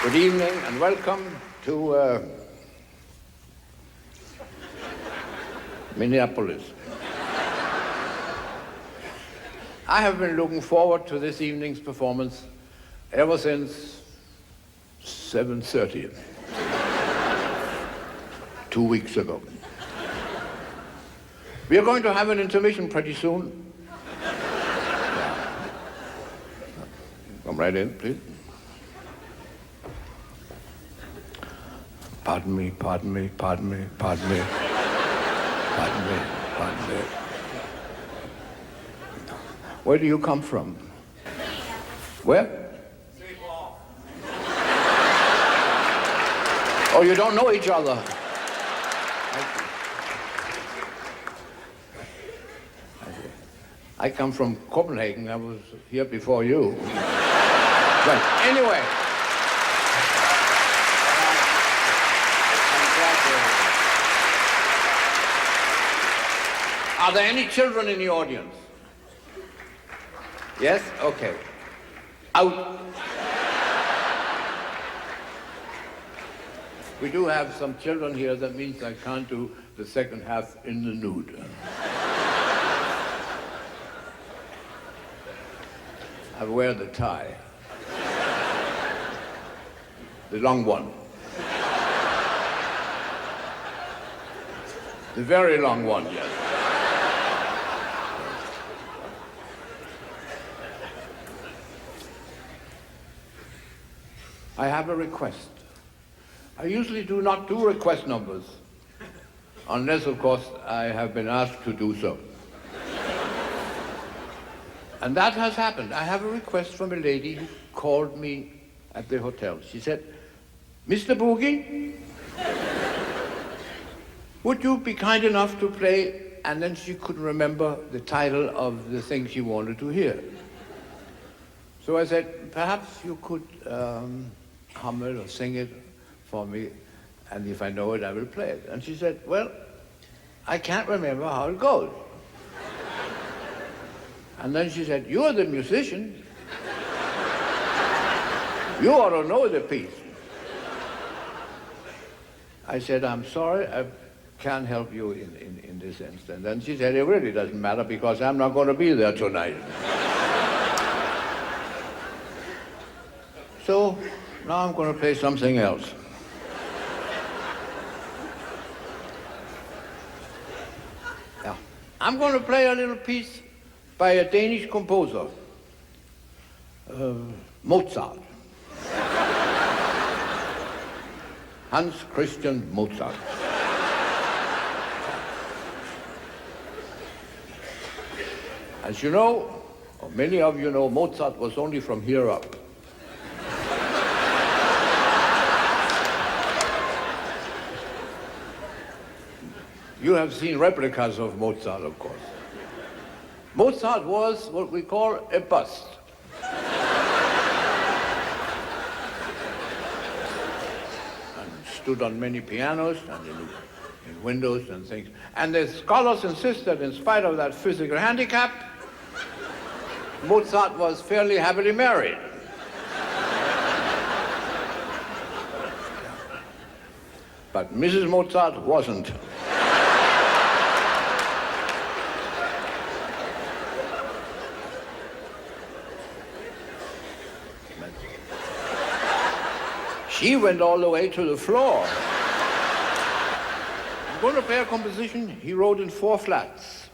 Good evening and welcome to Minneapolis. I have been looking forward to this evening's performance ever since 7:30, 2 weeks ago. We are going to have an intermission pretty soon. Come right in, please. Pardon me, pardon me, pardon me, pardon me, pardon me, pardon me. Where do you come from? Where? St. Paul. Oh, you don't know each other. I come from Copenhagen. I was here before you. But anyway. Are there any children in the audience? Yes? Okay. Out. We do have some children here. That means I can't do the second half in the nude. I wear the tie. The long one. The very long one, yes. I have a request. I usually do not do request numbers, unless, of course, I have been asked to do so. And that has happened. I have a request from a lady who called me at the hotel. She said, "Mr. Boogie, would you be kind enough to play?" And then she couldn't remember the title of the thing she wanted to hear. So I said, "Perhaps you could hum it or sing it for me, and if I know it, I will play it." And she said, "Well, I can't remember how it goes." And then she said, "You're the musician. You ought to know the piece." I said, "I'm sorry, I can't help you in this instance." And she said, "It really doesn't matter because I'm not going to be there tonight." So now I'm going to play something else. Yeah. I'm going to play a little piece by a Danish composer, Mozart. Hans Christian Mozart. As you know, or many of you know, Mozart was only from here up. You have seen replicas of Mozart, of course. Mozart was what we call a bust. And stood on many pianos and in windows and things. And the scholars insist that in spite of that physical handicap, Mozart was fairly happily married. But Mrs. Mozart wasn't. She went all the way to the floor. I'm going to play a composition he wrote in 4 flats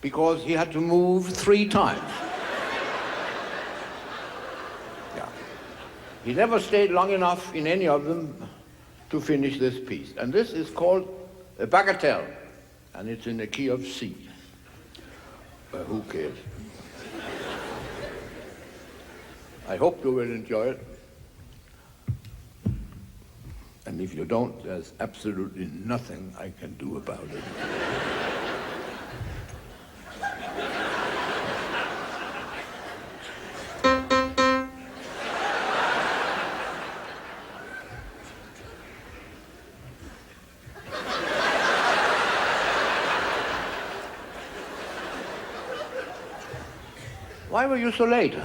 because he had to move 3 times. Yeah. He never stayed long enough in any of them to finish this piece. And this is called a bagatelle, and it's in the key of C. Who cares? I hope you will enjoy it. And if you don't, there's absolutely nothing I can do about it. Why were you so late?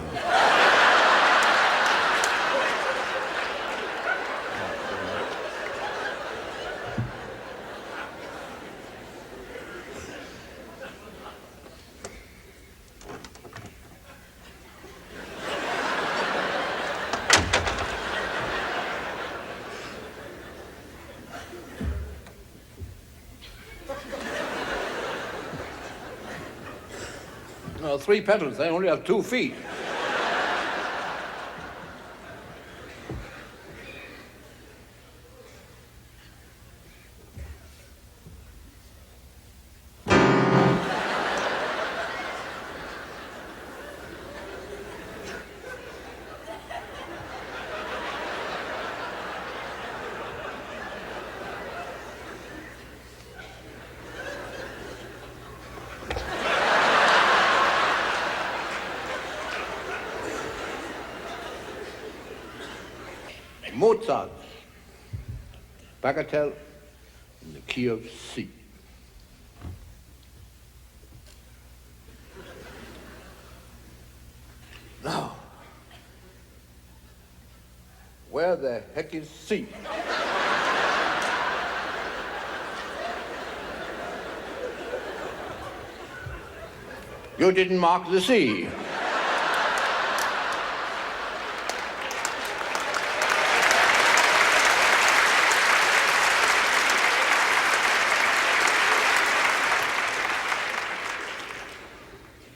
Well, 3 pedals, I only have 2 feet. Mozart, bagatelle in the key of C. Now, where the heck is C? You didn't mark the C.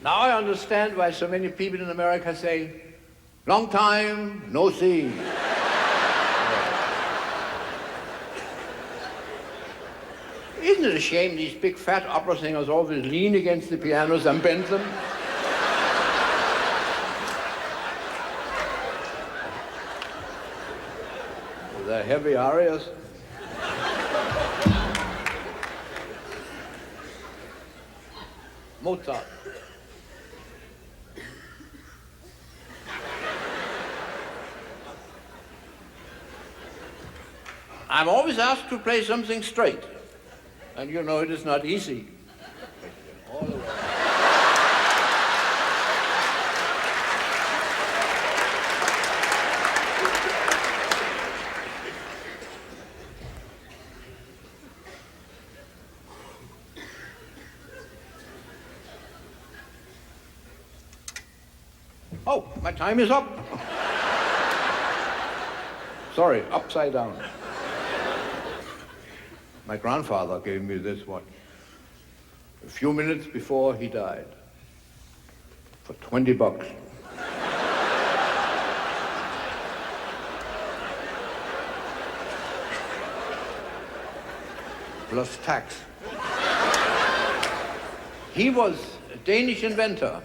Now I understand why so many people in America say, long time, no see. Isn't it a shame these big fat opera singers always lean against the pianos and bend them? With their heavy arias. Mozart. I'm always asked to play something straight, and you know it is not easy. All the way. Oh, my time is up. Sorry, upside down. My grandfather gave me this watch a few minutes before he died for $20. Plus tax. He was a Danish inventor.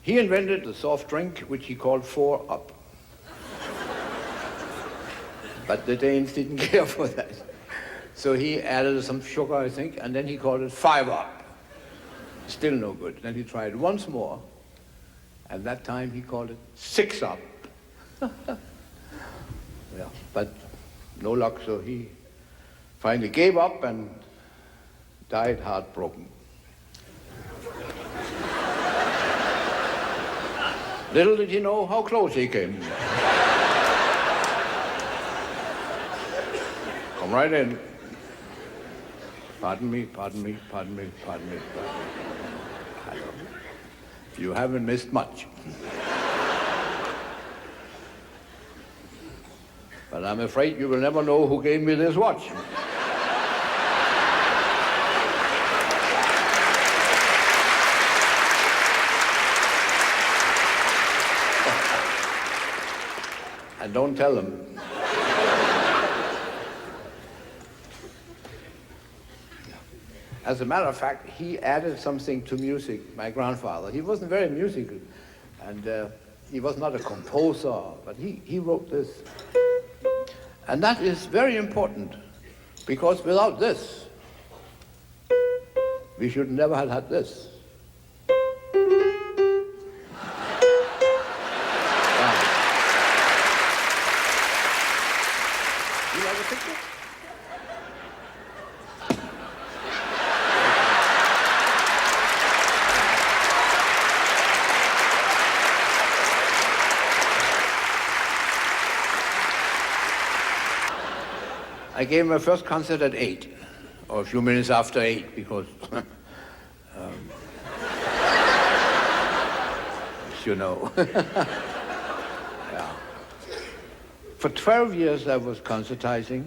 He invented the soft drink which he called 4-Up. But the Danes didn't care for that. So he added some sugar, I think, and then he called it 5-Up. Still no good. Then he tried once more, and that time he called it 6-Up. Yeah, but no luck, so he finally gave up and died heartbroken. Little did he know how close he came. Come right in. Pardon me, pardon me, pardon me, pardon me, pardon me. Hello. You haven't missed much. But I'm afraid you will never know who gave me this watch. And don't tell them. As a matter of fact, he added something to music, my grandfather. He wasn't very musical, and he was not a composer, but he wrote this. And that is very important, because without this, we should never have had this. You have a picture? I gave my first concert at 8, or a few minutes after 8, because, as you know. Yeah. For 12 years I was concertizing,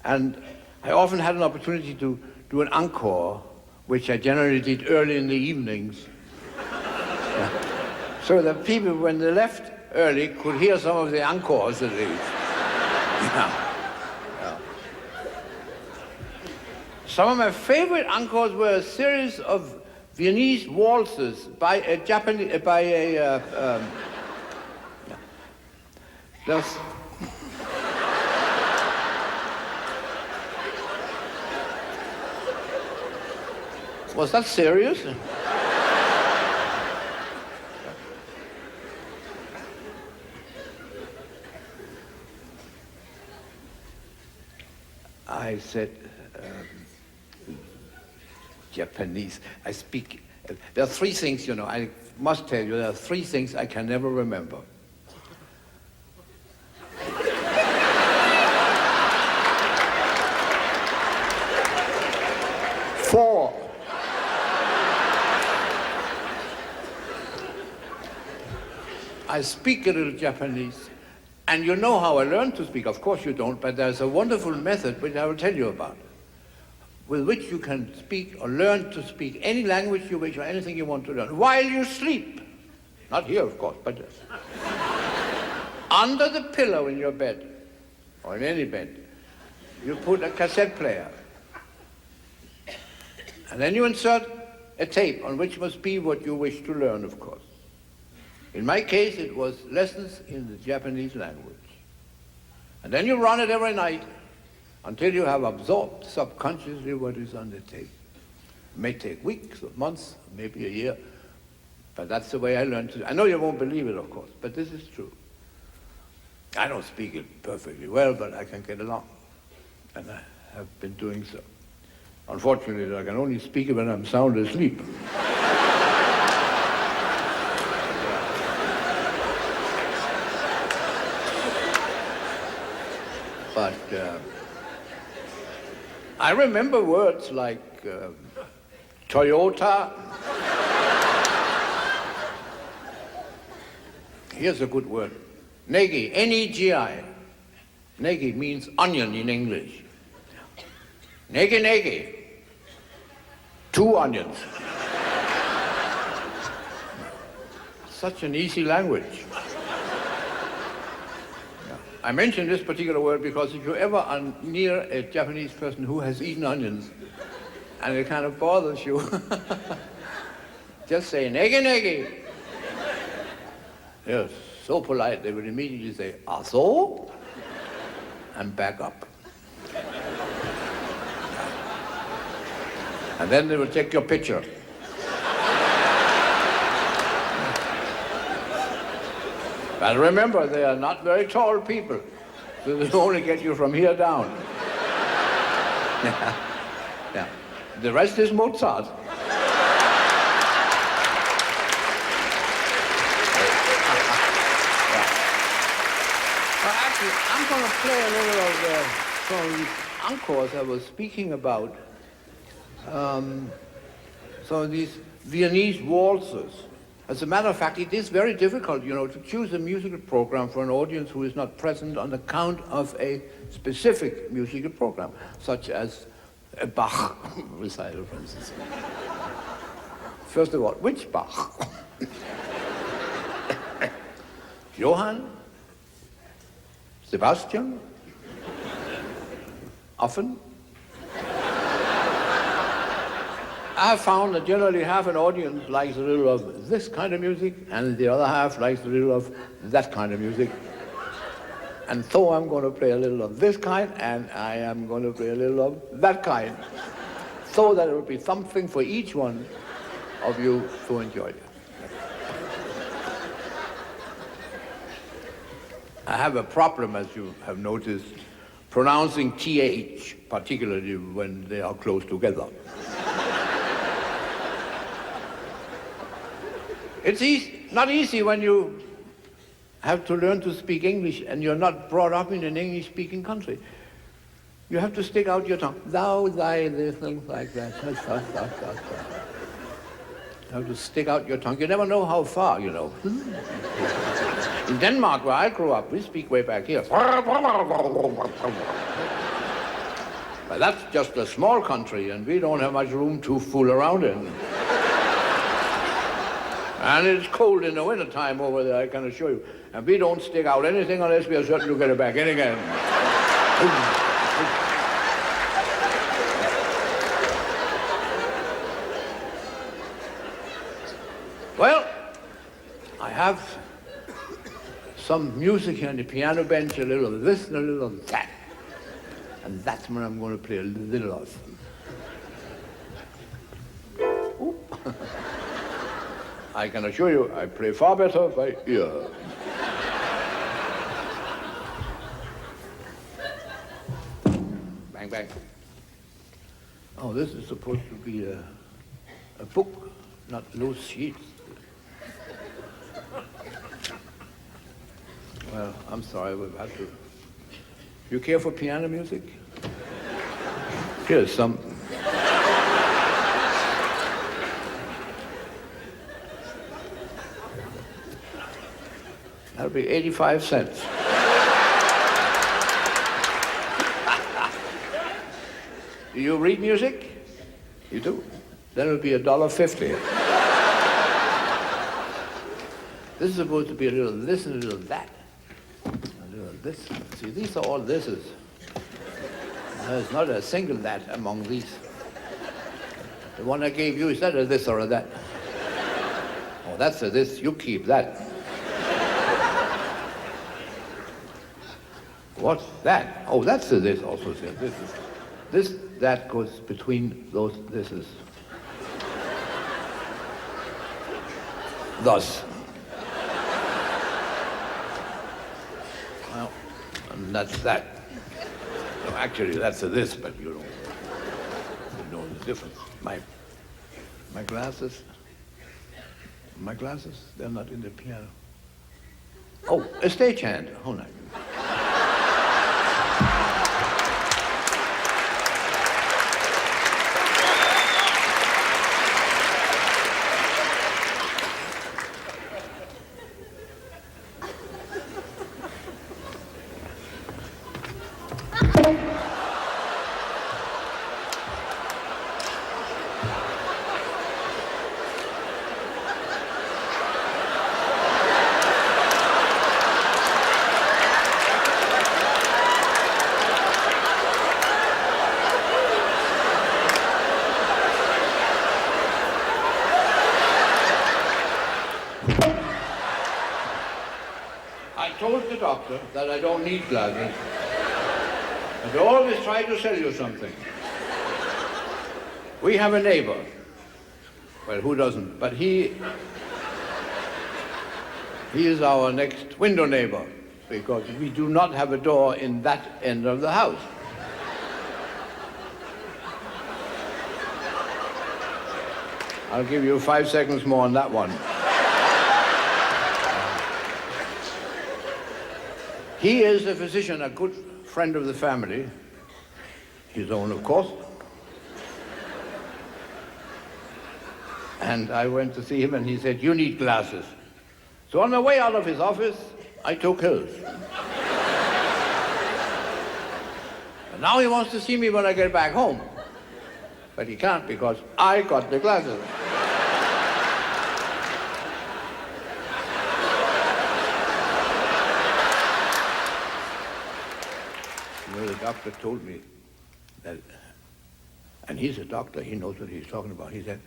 and I often had an opportunity to do an encore, which I generally did early in the evenings. So that people, when they left early, could hear some of the encores at least. Yeah. Some of my favorite encores were a series of Viennese waltzes by a Japanese, was that serious? I said, Japanese. I speak. There are three things, you know, I must tell you, there are three things I can never remember. Four. I speak a little Japanese. And you know how I learned to speak. Of course you don't, but there's a wonderful method which I will tell you about, with which you can speak or learn to speak any language you wish or anything you want to learn while you sleep. Not here, of course, but under the pillow in your bed, or in any bed, you put a cassette player. And then you insert a tape on which must be what you wish to learn, of course. In my case, it was lessons in the Japanese language. And then you run it every night until you have absorbed subconsciously what is on the tape. It may take weeks or months, maybe a year, but that's the way I learned to. I know you won't believe it, of course, but this is true. I don't speak it perfectly well, but I can get along, and I have been doing so. Unfortunately, I can only speak it when I'm sound asleep. But I remember words like Toyota. Here's a good word. Negi, N-E-G-I. Negi means onion in English. Negi, negi. 2 onions. Such an easy language. I mention this particular word because if you ever are near a Japanese person who has eaten onions and it kind of bothers you, just say, negi, negi. They're so polite, they would immediately say, aso? And back up. And then they will take your picture. But remember, they are not very tall people, so they only get you from here down. Yeah. The rest is Mozart. Well, actually, I'm going to play a little of some of these encores I was speaking about. Some of these Viennese waltzes. As a matter of fact, it is very difficult, you know, to choose a musical program for an audience who is not present on account of a specific musical program, such as a Bach recital, for instance. First of all, which Bach? Johann? Sebastian? Often? I have found that generally half an audience likes a little of this kind of music, and the other half likes a little of that kind of music. And so I'm going to play a little of this kind, and I am going to play a little of that kind, so that it will be something for each one of you to enjoy it. I have a problem, as you have noticed, pronouncing TH, particularly when they are close together. It's not easy when you have to learn to speak English and you're not brought up in an English-speaking country. You have to stick out your tongue. Thou, thy, this, things like that. You have to stick out your tongue. You never know how far, you know. In Denmark, where I grew up, we speak way back here. But that's just a small country, and we don't have much room to fool around in. And it's cold in the wintertime over there, I can assure you. And we don't stick out anything unless we are certain to get it back in again. Well, I have some music here on the piano bench, a little of this and a little of that. And that's what I'm going to play a little of. I can assure you, I play far better by ear. Bang, bang. Oh, this is supposed to be a book, not loose sheets. Well, I'm sorry, we've had to. You care for piano music? Here's some. That'll be 85 cents. Do you read music? You do? Then it'll be $1.50. This is supposed to be a little this and a little that. A little this. See, these are all thises. There's not a single that among these. The one I gave you, is that a this or a that? Oh, that's a this. You keep that. What's that? Oh, that's a this also. This, that goes between those thises. Thus. Well, and that's that. No, actually, that's a this, but you don't know the difference. My glasses, they're not in the piano. Oh, a stagehand. Oh, no. That I don't need glasses. And they always try to sell you something. We have a neighbor. Well, who doesn't? But he is our next window neighbor because we do not have a door in that end of the house. I'll give you 5 seconds more on that one. He is a physician, a good friend of the family, his own, of course. And I went to see him and he said, "You need glasses." So on my way out of his office, I took his. And now he wants to see me when I get back home. But he can't because I got the glasses. The doctor told me that, and he's a doctor, he knows what he's talking about. He said,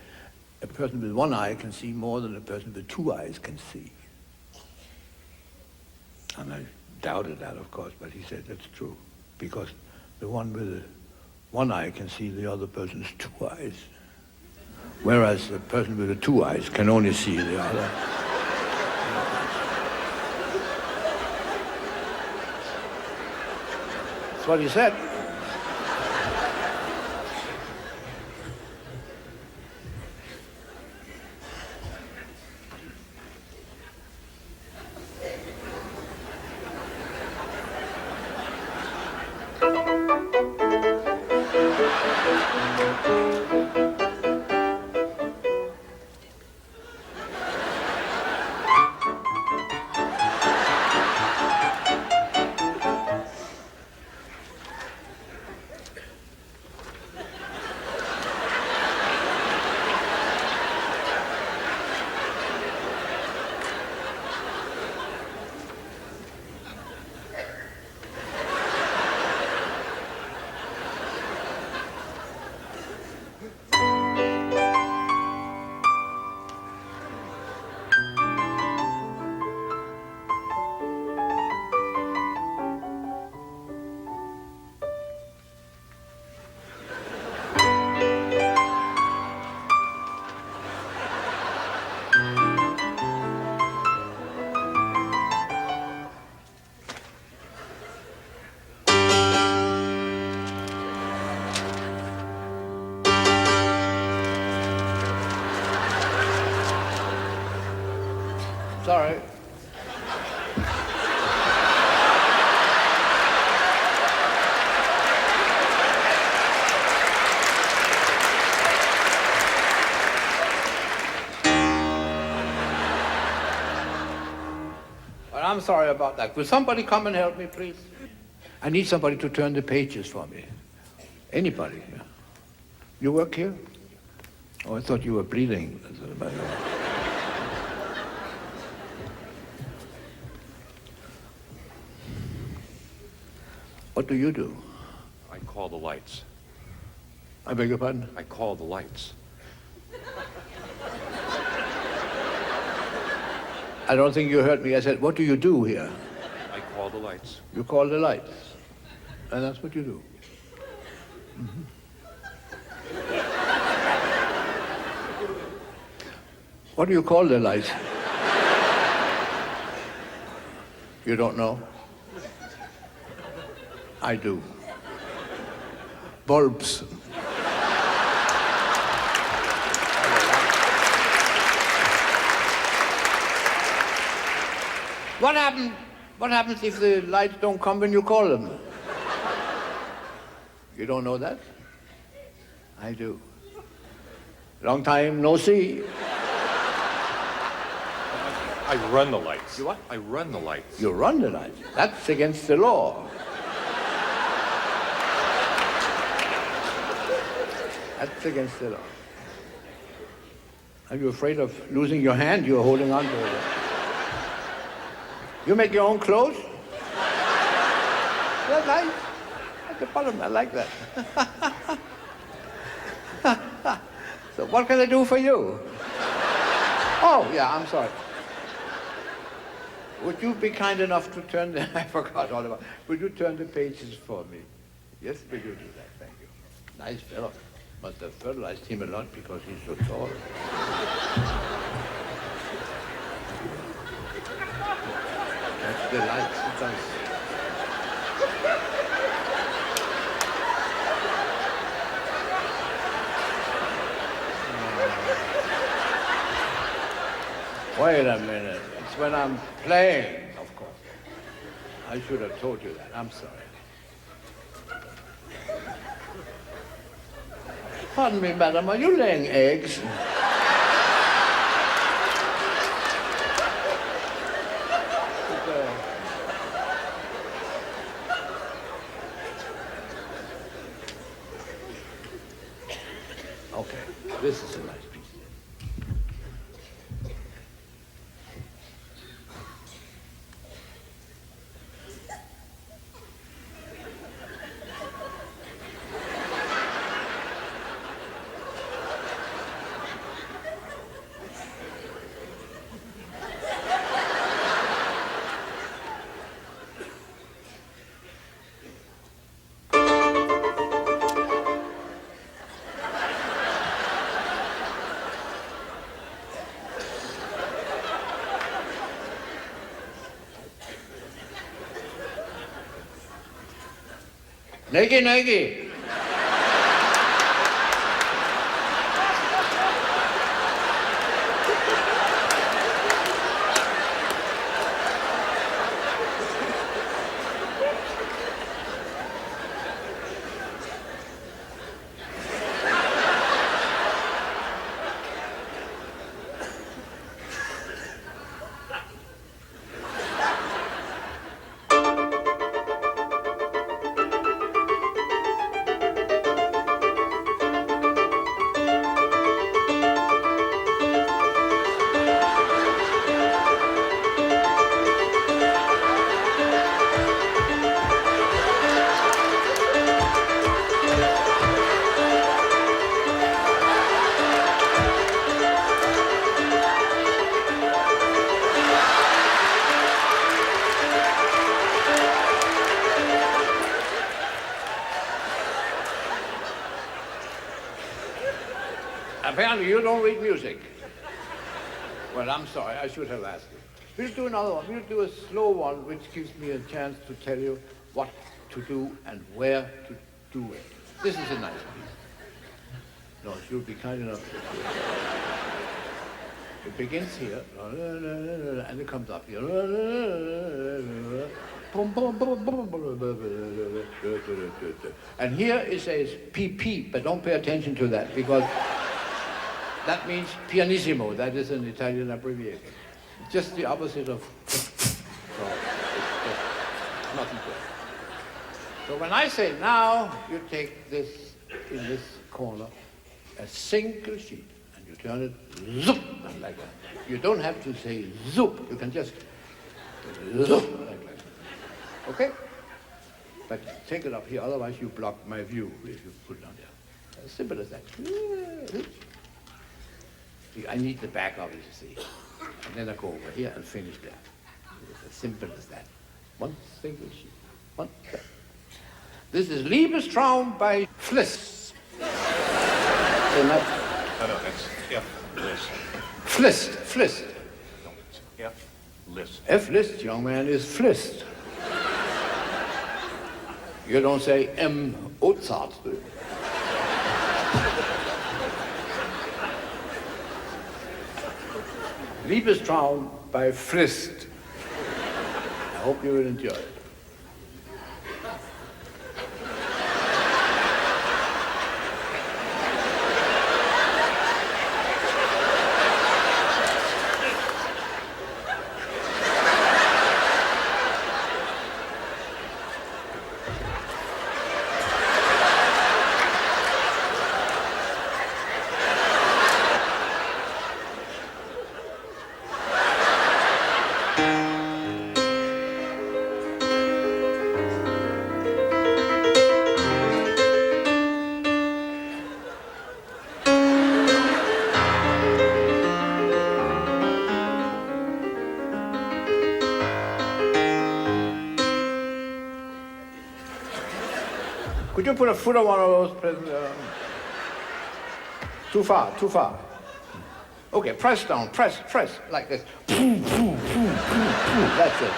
a person with one eye can see more than a person with 2 eyes can see. And I doubted that, of course, but he said that's true, because the one with one eye can see the other person's 2 eyes, whereas the person with the 2 eyes can only see the other. That's what he said. Well, I'm sorry about that. Will somebody come and help me, please? I need somebody to turn the pages for me. Anybody? You work here? Oh, I thought you were bleeding. What do you do? I call the lights. I beg your pardon? I call the lights. I don't think you heard me. I said, what do you do here? I call the lights. You call the lights. And that's what you do. Mm-hmm. What do you call the lights? You don't know? I do. Bulbs. What happens if the lights don't come when you call them? You don't know that? I do. Long time no see. I run the lights. You what? I run the lights. You run the lights. That's against the law. That's against the law. Are you afraid of losing your hand? You're holding on to it. You make your own clothes? That's nice. At the bottom, I like that. So what can I do for you? Oh, yeah, I'm sorry. Would you be kind enough to turn the... I forgot all about... Would you turn the pages for me? Yes, will you do that? Thank you. Nice fellow. Must have fertilized him a lot because he's so tall. That's the lights. It does. Wait a minute. It's when I'm playing, of course. I should have told you that. I'm sorry. Pardon me, madam, are you laying eggs? Okay, this is a nice piece. Negi, negi. Apparently you don't read music. Well, I'm sorry, I should have asked you. We'll do another one. We'll do a slow one, which gives me a chance to tell you what to do and where to do it. This is a nice piece. No, you'll be kind enough to do it. It begins here, and it comes up here. And here it says PP, but don't pay attention to that because that means pianissimo. That is an Italian abbreviation. Just the opposite of wasn't good. So when I say now, you take this in this corner, a single sheet, and you turn it zoop, like that. You don't have to say zoop, you can just zoop, like that. Okay? But take it up here, otherwise you block my view if you put it on there. As simple as that. I need the back of it, you see. And then I go over here and finish that. It's as simple as that. One single sheet. One step. This is Liebestraum by Fliss. No, that's F-list. Flist. No, it's F-list. F-list, young man, is Flist. You don't say M. Mozart. Liebestraum by Frist. I hope you will enjoy it. Could you put a foot on one of those presents? Too far. Okay, press down, press, like this. That's it.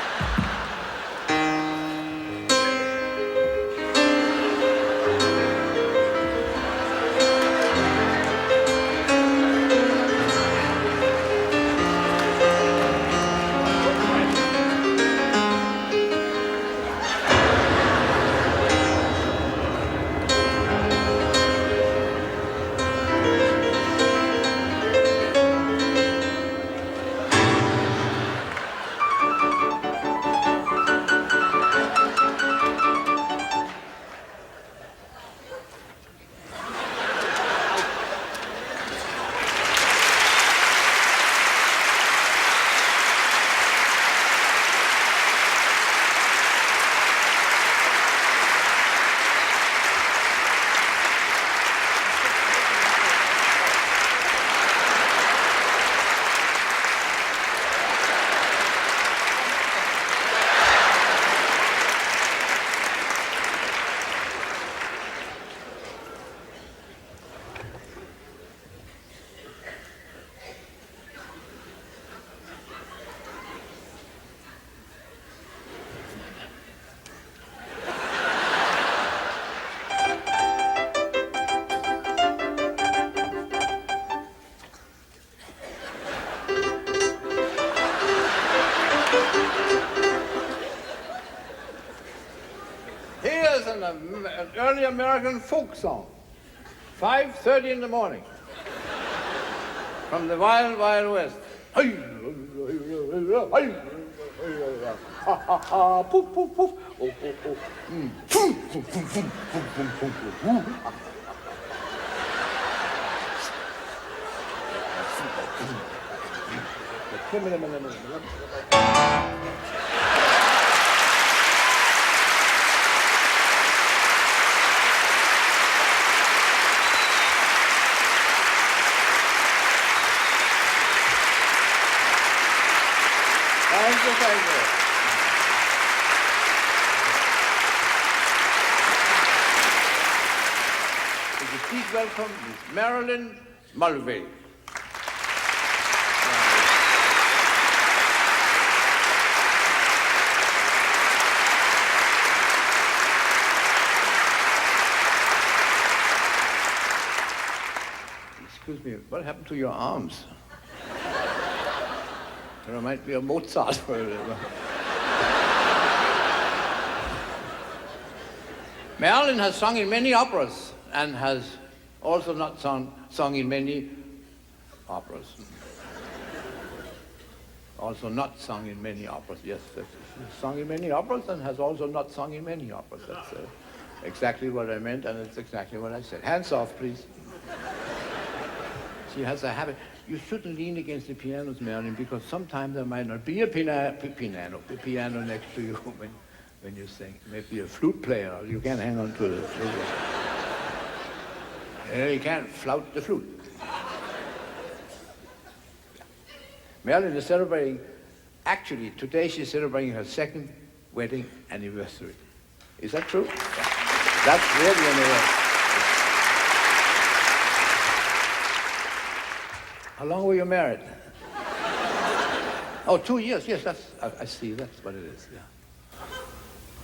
An early American folk song, 5:30 in the morning, from the Wild Wild West. Poof, poof, poof. Oh, oh, oh. Thank you. Would you please welcome Miss Marilyn Mulvey. Excuse me, what happened to your arms? It reminds me of Mozart. Marilyn has sung in many operas and has also not sung in many operas. Also not sung in many operas. Yes, that's sung in many operas and has also not sung in many operas. That's exactly what I meant, and it's exactly what I said. Hands off, please. She has a habit. You shouldn't lean against the pianos, Marilyn, because sometimes there might not be a piano next to you when you sing. Maybe a flute player. You can't hang on to the flute. You can't flout the flute. Marilyn is celebrating, actually, today she's celebrating her second wedding anniversary. Is that true? Yeah. That's really an How long were you married? Oh, 2 years. Yes, I see. That's what it is. Yeah.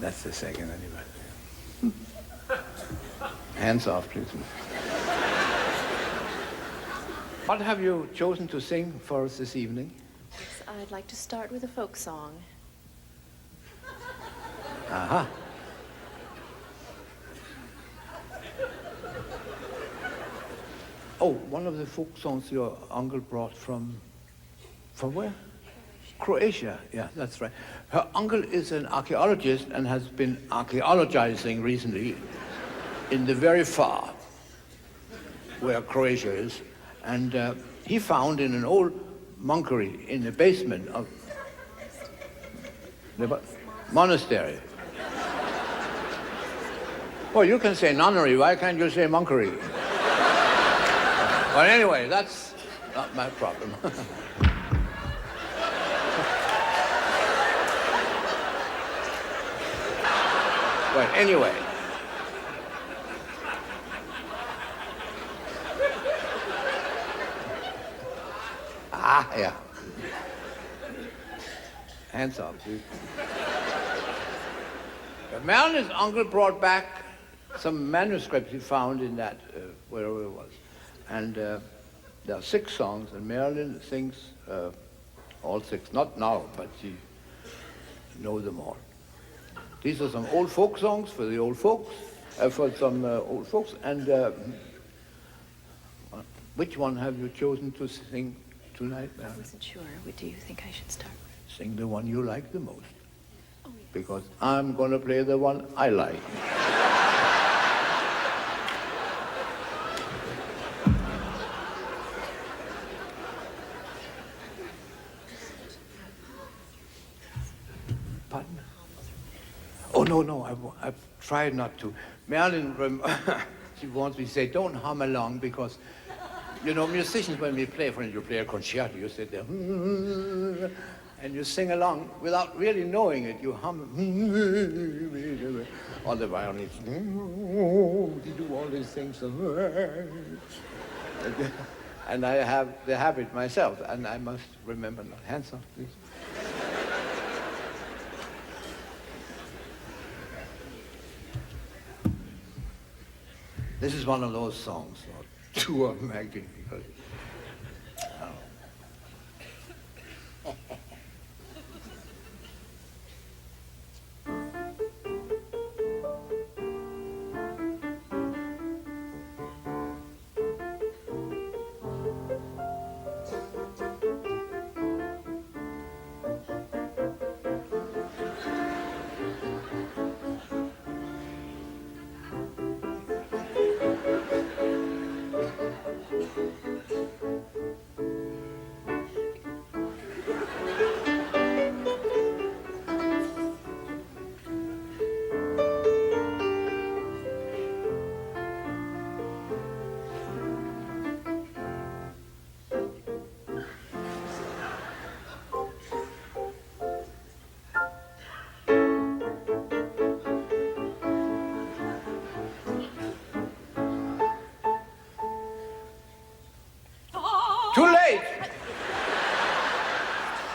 That's the second anniversary. Hands off, please. What have you chosen to sing for us this evening? Yes, I'd like to start with a folk song. Aha. Oh, one of the folk songs your uncle brought from where? Croatia. Yeah, that's right. Her uncle is an archaeologist and has been archaeologizing recently in the very far where Croatia is. And he found in an old monkery in the basement of the monastery. Well, you can say nunnery. Why can't you say monkery? But anyway, that's not my problem. But anyway. Ah, yeah. Hands up, please. Marilyn's uncle brought back some manuscripts he found in that, wherever it was. And there are 6 songs, and Marilyn sings all 6. Not now, but she knows them all. These are some old folk songs for the old folks, old folks. And which one have you chosen to sing tonight, Marilyn? I wasn't sure. What do you think I should start with? Sing the one you like the most. Oh, yes. Because I'm going to play the one I like. Pardon? Oh, no, I've tried not to. Marilyn, she wants me to say, don't hum along, because, you know, musicians, when we play, for instance, you play a concerto, you sit there, and you sing along without really knowing it. You hum, on the violin, you do all these things. And I have the habit myself, and I must remember now. Hands up, please. This is one of those songs, or 2 of them actually, because too late!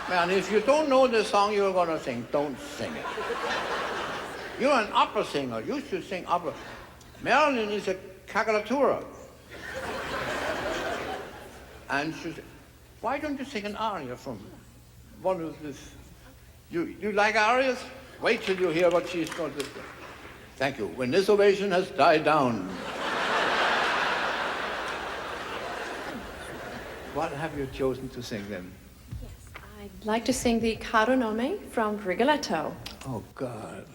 Man, if you don't know the song you're going to sing, don't sing it. You're an opera singer. You should sing opera. Marilyn is a cacolatura. And she said, why don't you sing an aria from one of the... You like arias? Wait till you hear what she's going to say. Thank you. When this ovation has died down. What have you chosen to sing then? Yes, I'd I'd like to sing the Caro Nome from Rigoletto. Oh, God.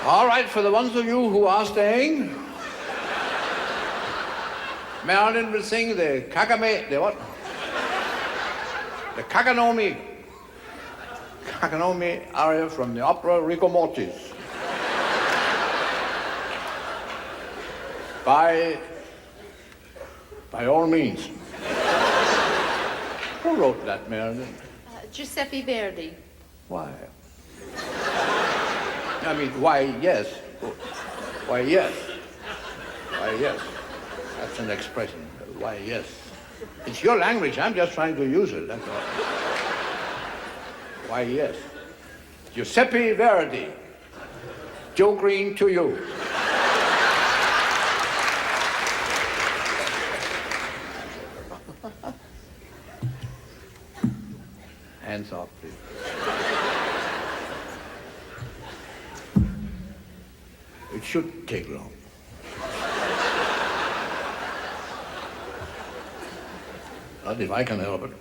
All right, for the ones of you who are staying, Marilyn will sing the the what? The Kakanome aria from the opera Rigor Mortis. By all means. Who wrote that, Marilyn? Giuseppe Verdi. Why? I mean, why, yes. Why, yes. Why, yes. That's an expression. Why, yes. It's your language. I'm just trying to use it. That's all. Why, yes. Giuseppe Verdi. Joe Green to you. Hands off, please. It should take long. Not if I can help it.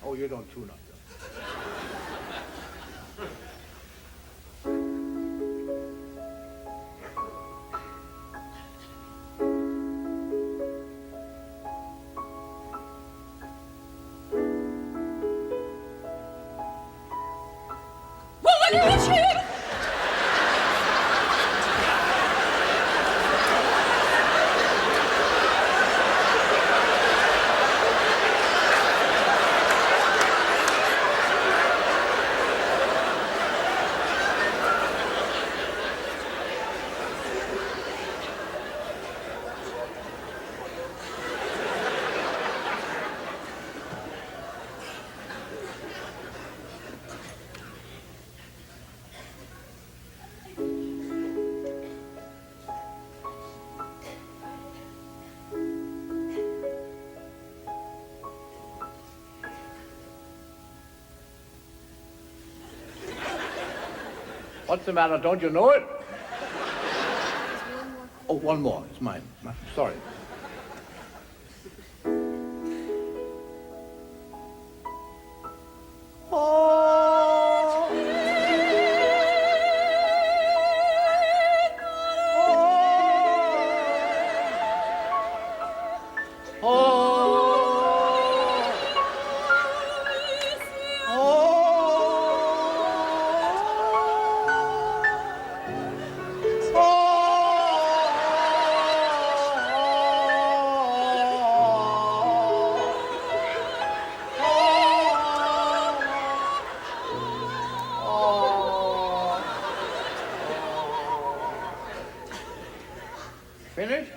Oh, you don't tune up. What's the matter? Don't you know it? Oh, one more. It's mine. Sorry. Finished?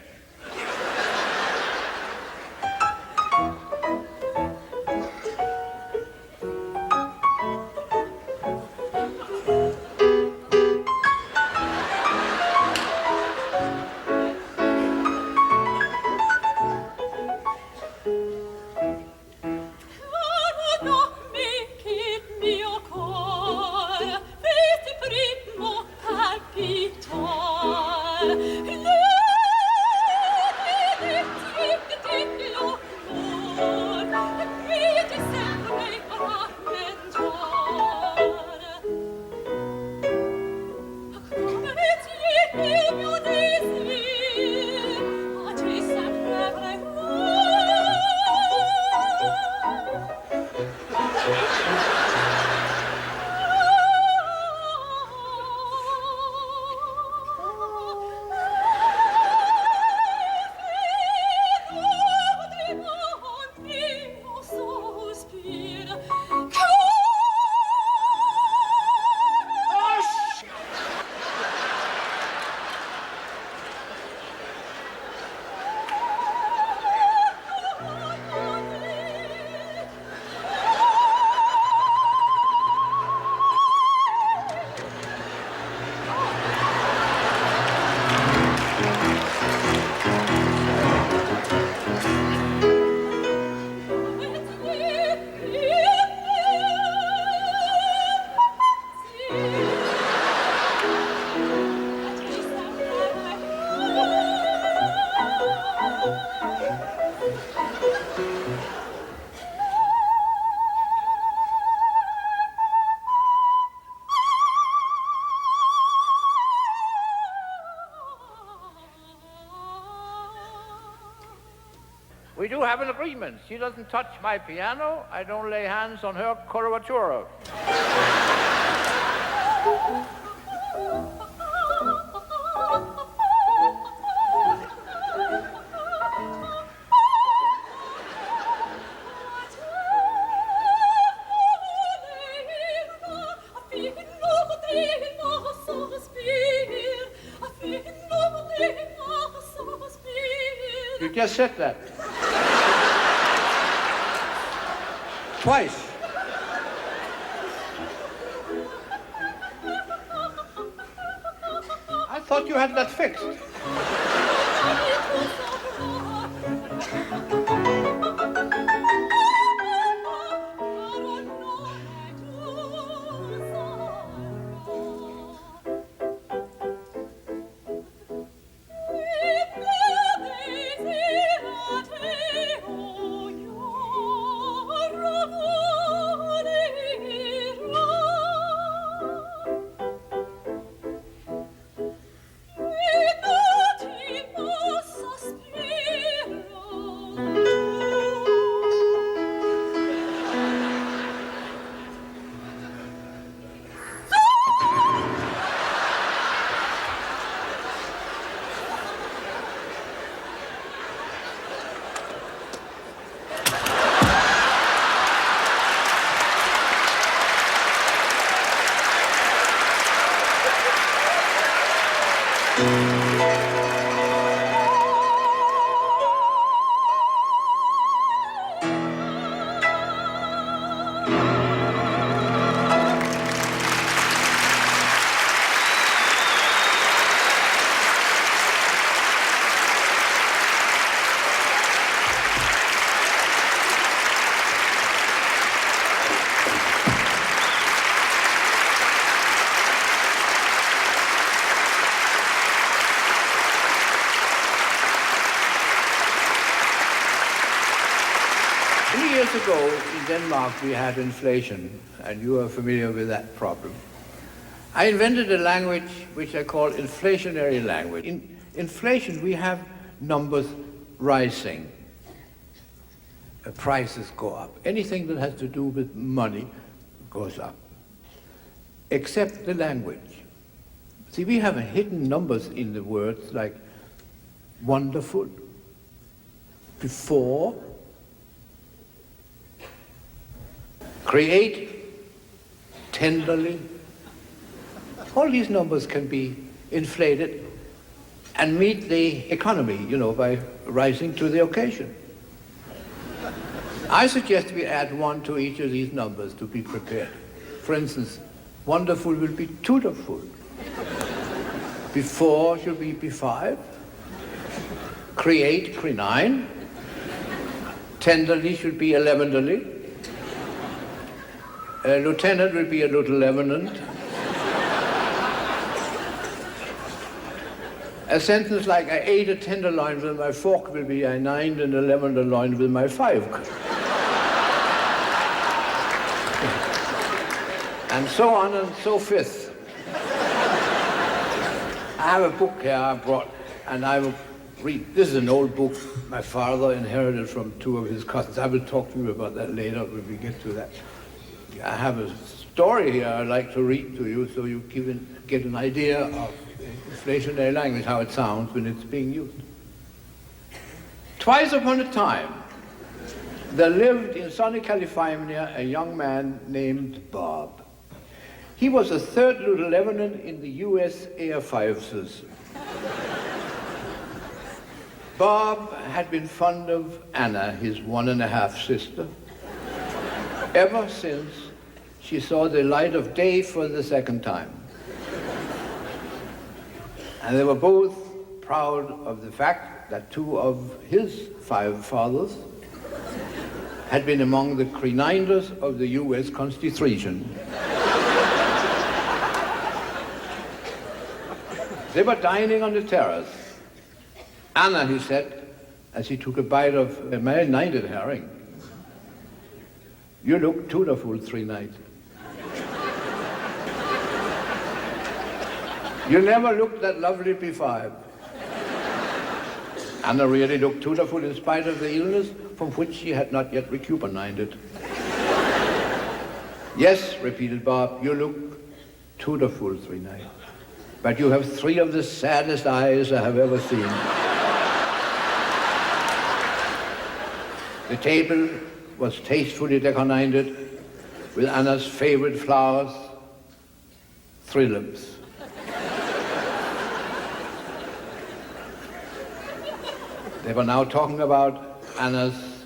We do have an agreement. She doesn't touch my piano. I don't lay hands on her coloratura. You just said that. Twice. I thought you had that fixed. Years ago in Denmark we had inflation, and you are familiar with that problem. I invented a language which I call inflationary language. In inflation we have numbers rising. Prices go up. Anything that has to do with money goes up. Except the language. See, we have hidden numbers in the words like wonderful, before, create, tenderly. All these numbers can be inflated and meet the economy, by rising to the occasion. I suggest we add 1 to each of these numbers to be prepared. For instance, wonderful will be tutorful. Before should be B5. Create, Cre9. Tenderly should be 11derly. A lieutenant will be a lieutenant. A sentence like I ate a tenderloin with my fork will be I nined an 11derloin with my 5. And so on and so forth. I have a book here I brought, and I will read. This is an old book my father inherited from 2 of his cousins. I will talk to you about that later when we get to that. I have a story here I'd like to read to you so you get an idea of inflationary language, how it sounds when it's being used. Twice upon a time, there lived in sunny California a young man named Bob. He was a 3rd lieutenant in the U.S. Air Forces. Bob had been fond of Anna, his 1.5 sister, ever since she saw the light of day for the 2nd time. And they were both proud of the fact that 2 of his 5 fathers had been among the Cre9ers of the U.S. Constitution. They were dining on the terrace. Anna, he said, as he took a bite of a marinated herring, "You look tutorful 3 nights. You never looked that lovely B5. Anna really looked tuneful in spite of the illness from which she had not yet recuperated. Yes, repeated Bob, you look tuneful, Three Nights. But you have three of the saddest eyes I have ever seen. The table was tastefully decorated with Anna's favorite flowers, thrillips. They were now talking about Anna's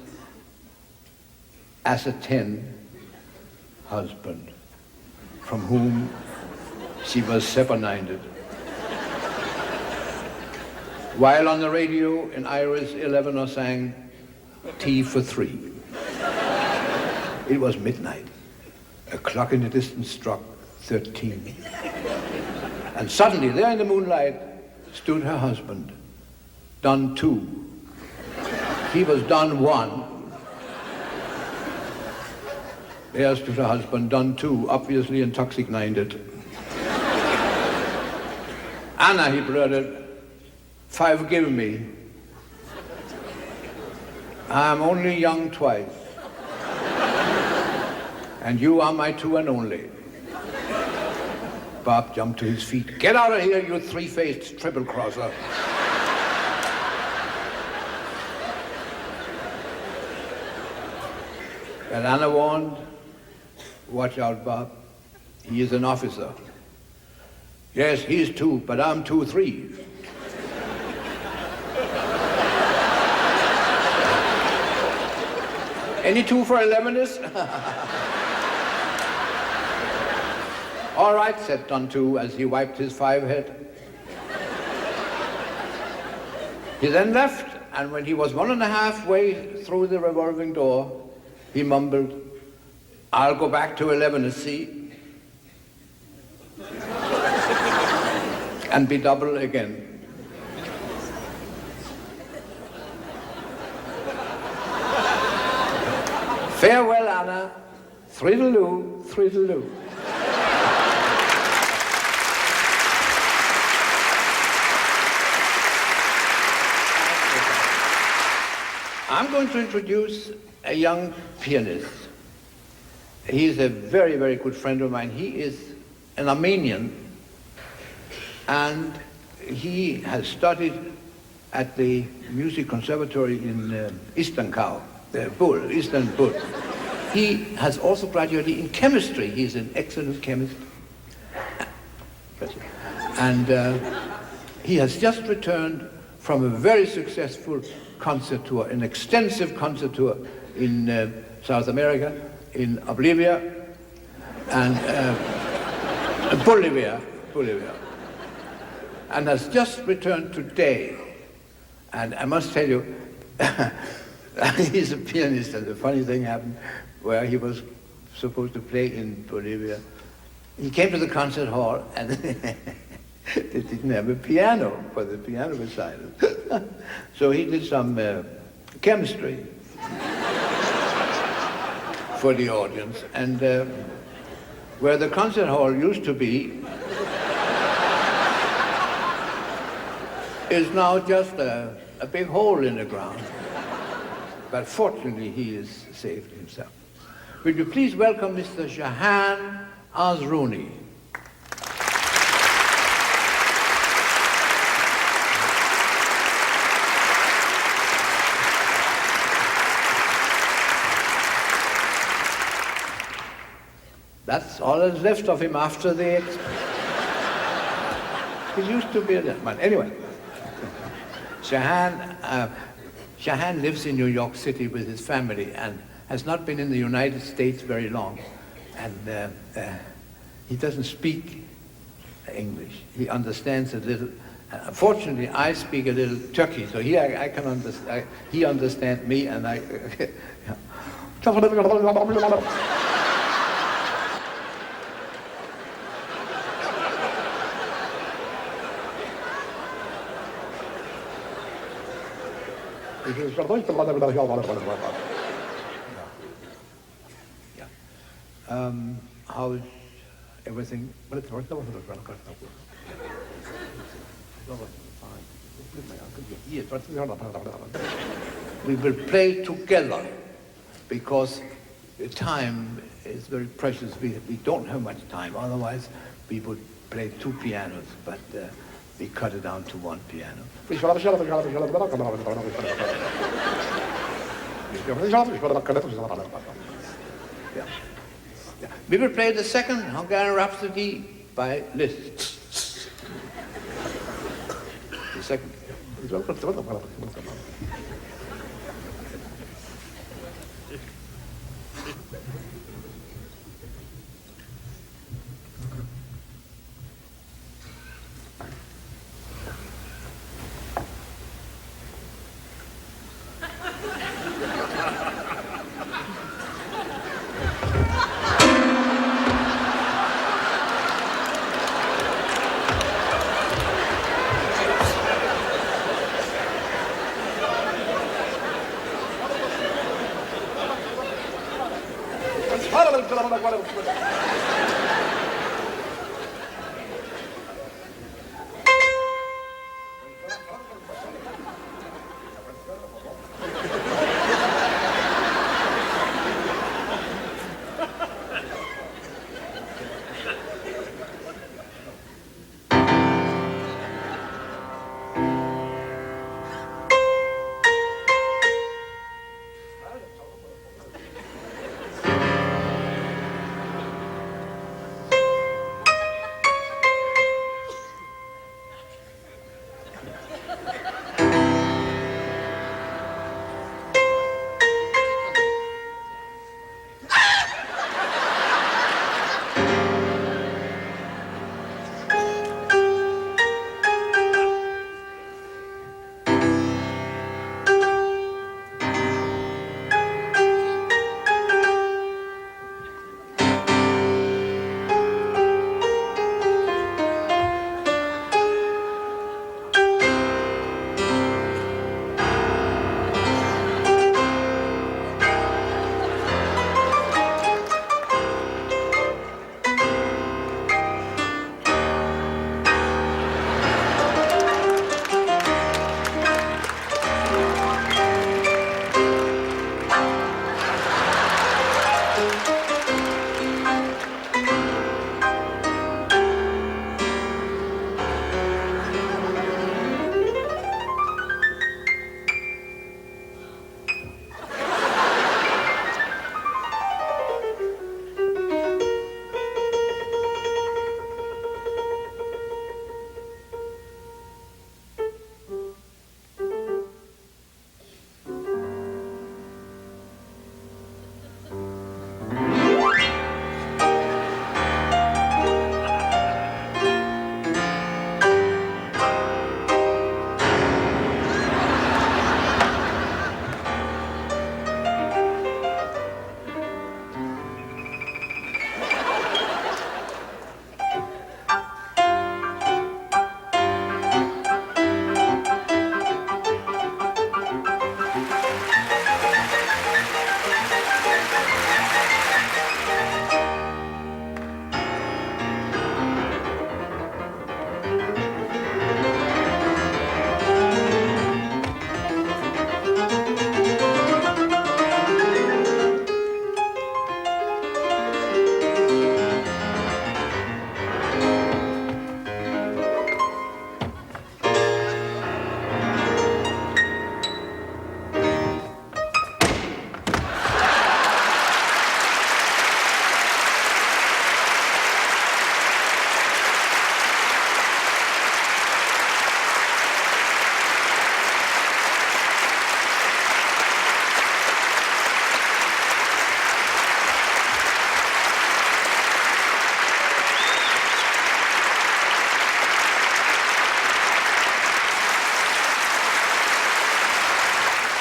ascertained husband, from whom she was separated. While on the radio in Iris 11 sang Tea for Three. It was midnight. A clock in the distance struck 13. And suddenly, there in the moonlight, stood her husband, done two. He was done one. There stood her husband, done two, obviously intoxicated. Anna, he blurted, forgive me. I'm only young twice. And you are my two and only. Bob jumped to his feet. Get out of here, you three-faced triple-crosser. And Anna warned, watch out, Bob. He is an officer. Yes, he's two, but I'm 2-3. Any 2 for 11-ers? All right, said Don Two as he wiped his 5 head. He then left, and when he was 1.5 way through the revolving door, he mumbled, I'll go back to 11 and see. And be double again. Farewell, Anna. Thriddle-oo, thriddle-oo. I'm going to introduce a young pianist. He's a very, very good friend of mine. He is an Armenian, and he has studied at the music conservatory in Istanbul. Istanbul. He has also graduated in chemistry. He's an excellent chemist. And he has just returned from a very successful concert tour, an extensive concert tour in South America, in Bolivia, and Bolivia, and has just returned today. And I must tell you, he's a pianist, and the funny thing happened where he was supposed to play in Bolivia. He came to the concert hall, and they didn't have a piano for the piano recital. So he did some chemistry for the audience, and where the concert hall used to be is now just a big hole in the ground. But fortunately, he is saved himself. Will you please welcome Mr. Shahan Azrouni. That's all that's left of him after the he used to be a man. Anyway, Shahan lives in New York City with his family and has not been in the United States very long. And he doesn't speak English. He understands a little. Fortunately, I speak a little Turkey, so I can understand. He understands me, and I. How's everything? We will play together because the time is very precious. We don't have much time. Otherwise, we would play two pianos, but we cut it down to one piano. Yeah. Yeah. We will play the second Hungarian Rhapsody by Liszt. The second.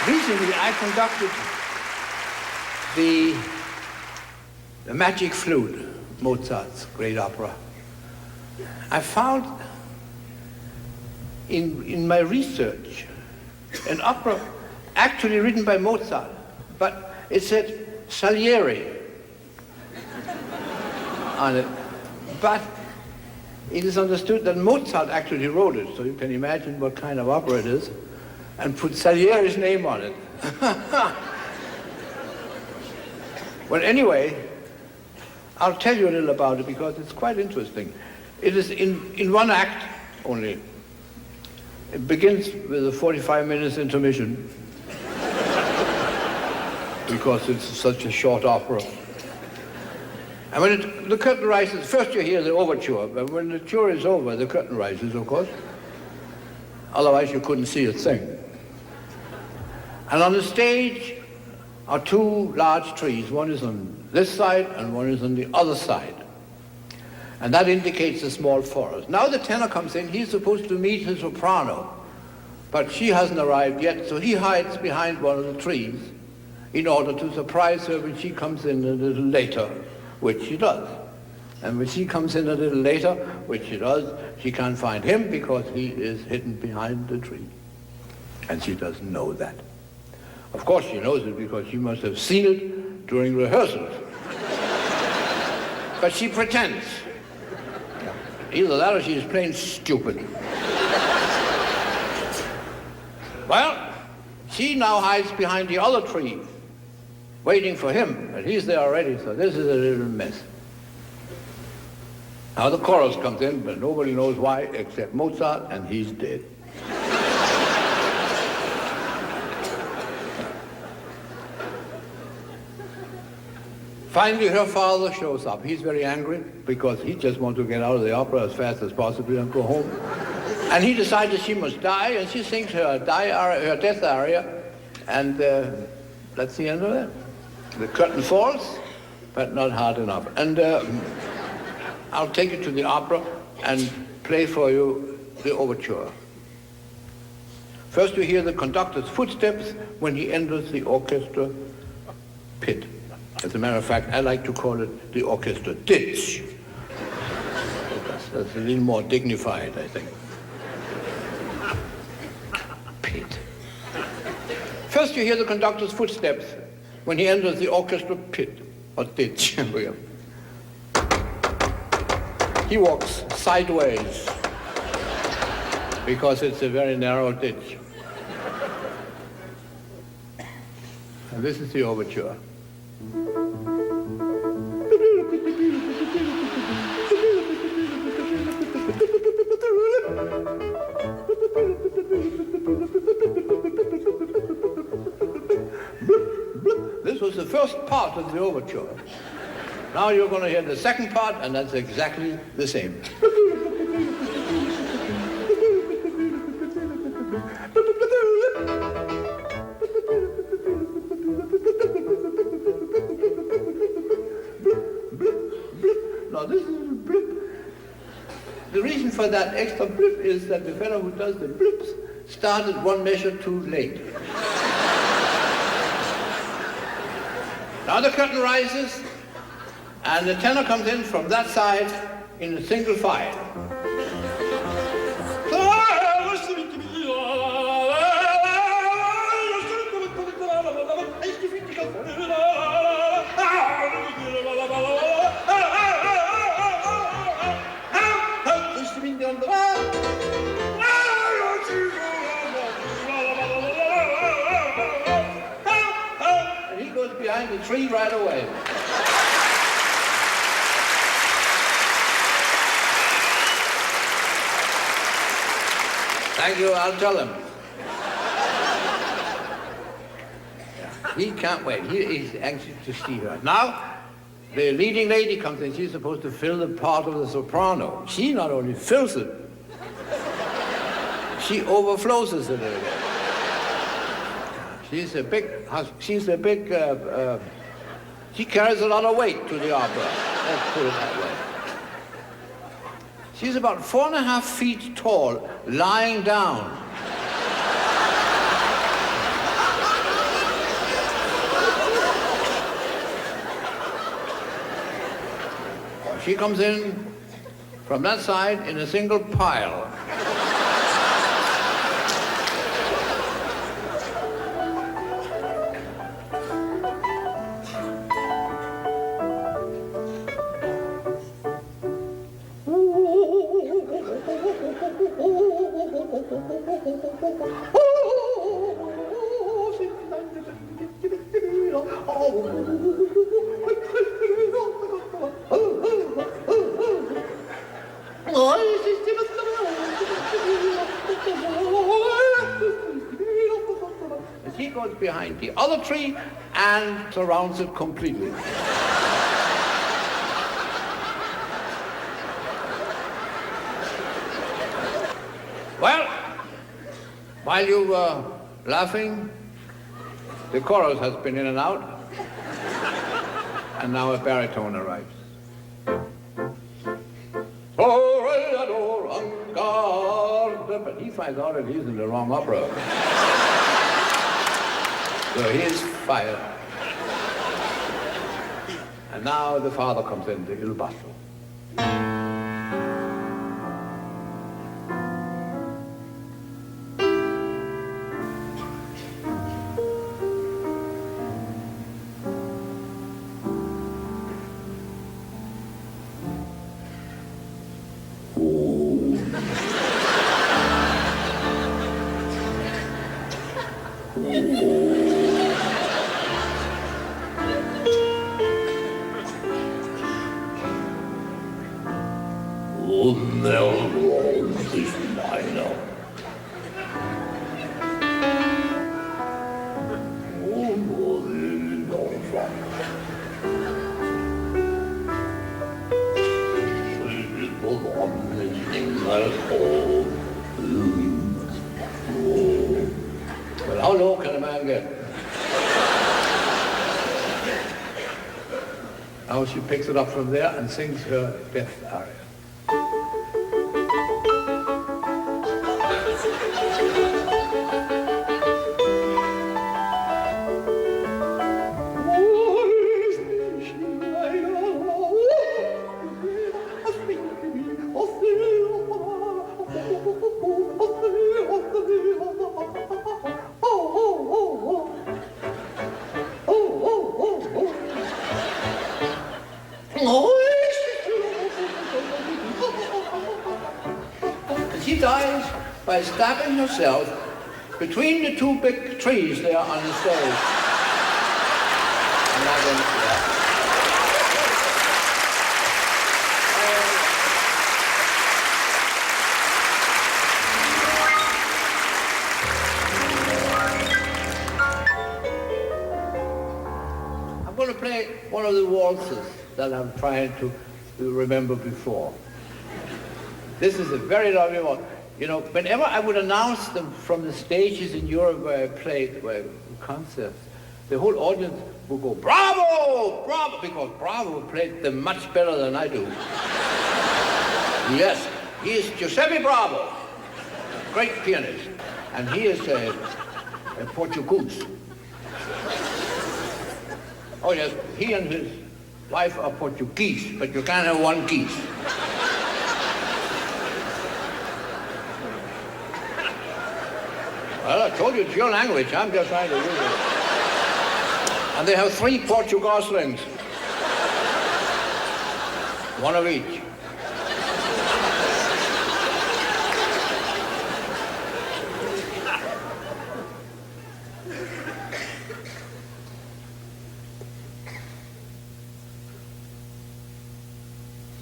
Recently, I conducted the Magic Flute, Mozart's great opera. I found in my research an opera actually written by Mozart, but it said Salieri on it. But it is understood that Mozart actually wrote it, so you can imagine what kind of opera it is, and put Salieri's name on it. Well, anyway, I'll tell you a little about it because it's quite interesting. It is in one act only. It begins with a 45 minutes intermission because it's such a short opera. And when the curtain rises, first you hear the overture, but when the tour is over, the curtain rises, of course. Otherwise you couldn't see a thing. And on the stage are two large trees. One is on this side and one is on the other side. And that indicates a small forest. Now the tenor comes in, he's supposed to meet his soprano, but she hasn't arrived yet, so he hides behind one of the trees in order to surprise her when she comes in a little later, which she does. And when she comes in a little later, which she does, she can't find him because he is hidden behind the tree. And she doesn't know that. Of course she knows it because she must have seen it during rehearsals. But she pretends. Either that or she's plain stupid. Well, she now hides behind the other tree, waiting for him, but he's there already, so this is a little mess. Now the chorus comes in, but nobody knows why except Mozart, and he's dead. Finally, her father shows up. He's very angry because he just wants to get out of the opera as fast as possible and go home. And he decides that she must die, and she sings her death aria, and that's the end of it. The curtain falls, but not hard enough. And I'll take you to the opera and play for you the overture. First you hear the conductor's footsteps when he enters the orchestra pit. As a matter of fact, I like to call it the orchestra ditch. That's a little more dignified, I think. Pit. First you hear the conductor's footsteps when he enters the orchestra pit, or ditch. He walks sideways because it's a very narrow ditch. And this is the overture. This was the first part of the overture. Now you're going to hear the second part, and that's exactly the same. Now this is a blip. The reason for that extra blip is that the fellow who does the blips started one measure too late. Now the curtain rises, and the tenor comes in from that side in a single file. And he goes behind the tree right away. Thank you, I'll tell him. He can't wait. He's anxious to see her. Now, the leading lady comes in. She's supposed to fill the part of the soprano. She not only fills it, she overflows it a little bit. She carries a lot of weight to the opera. Let's put it that way. She's about 4.5 feet tall, lying down. She comes in from that side in a single pile. And he goes behind the other tree and surrounds it completely. Well, while you were laughing, the chorus has been in and out, and now a baritone arrives. But he finds out that he's in the wrong opera. So he's fired. And now the father comes in, the Il Basso. Well, how low can a man get? Now she picks it up from there and sings her death aria. She dies by stabbing herself between the two big trees there on the stage. I'm not going to do that. I'm going to play one of the waltzes that I'm trying to remember before. This is a very lovely one. You know, whenever I would announce them from the stages in Europe where I played concerts, the whole audience would go, "Bravo! Bravo!" Because Bravo played them much better than I do. Yes, he is Giuseppe Bravo, great pianist. And he is a Portuguese. Oh yes, he and his wife are Portuguese, but you can't have one geese. Well, I told you it's your language. I'm just trying to use it. And they have 3 Portuguese strings. One of each.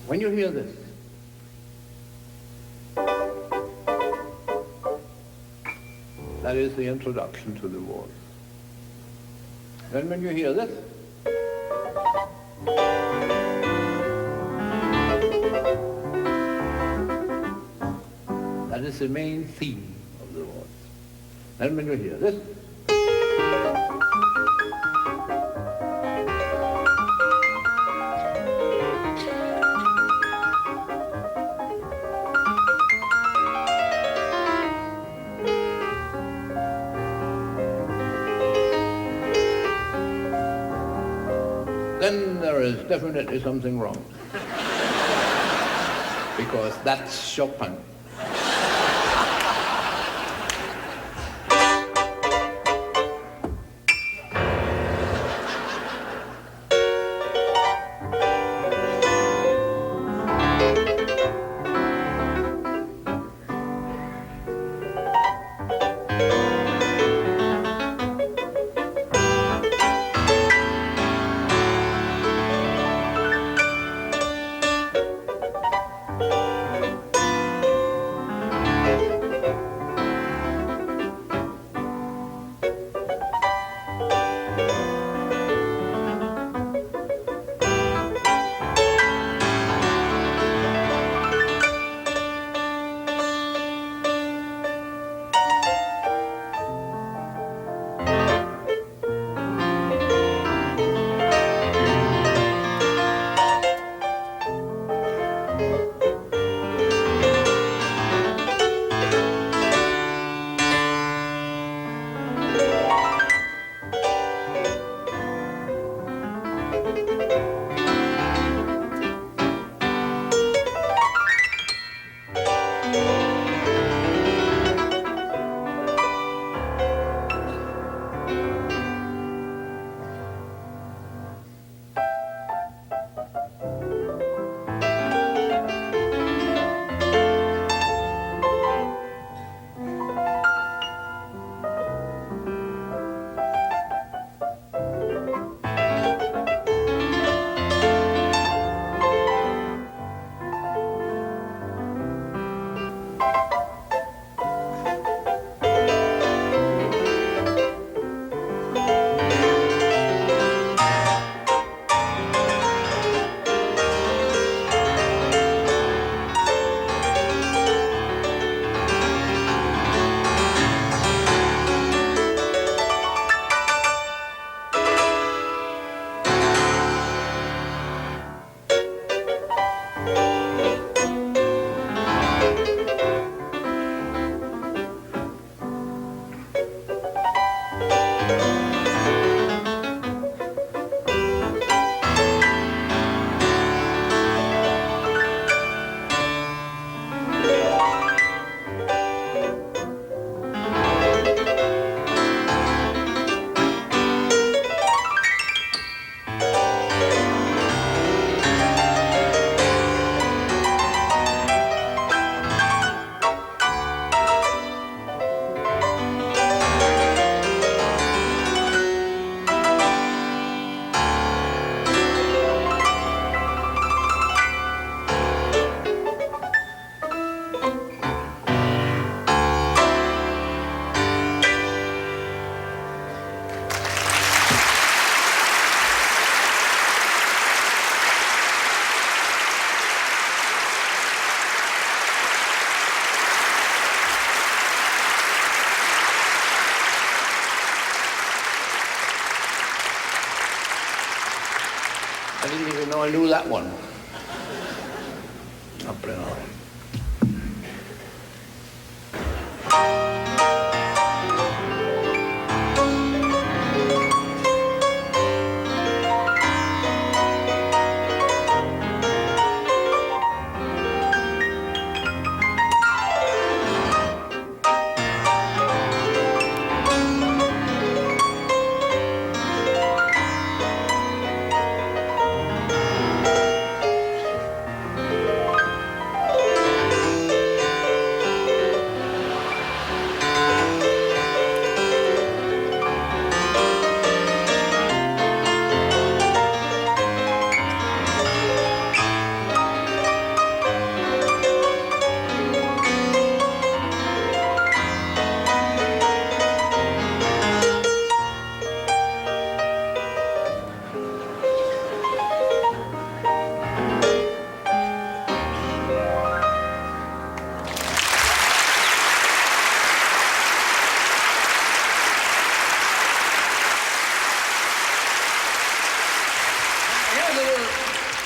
When you hear this, that is the introduction to the waltz. Then when you hear this, that is the main theme of the waltz. Then when you hear this, then there is definitely something wrong. Because that's Chopin. I didn't even know I knew that one. I'll play another one.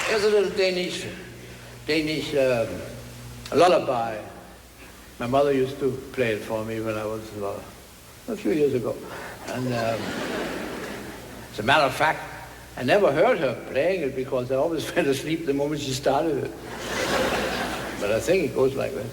Here's a little Danish lullaby. My mother used to play it for me when I was a few years ago. And as a matter of fact, I never heard her playing it because I always fell asleep the moment she started it. But I think it goes like this.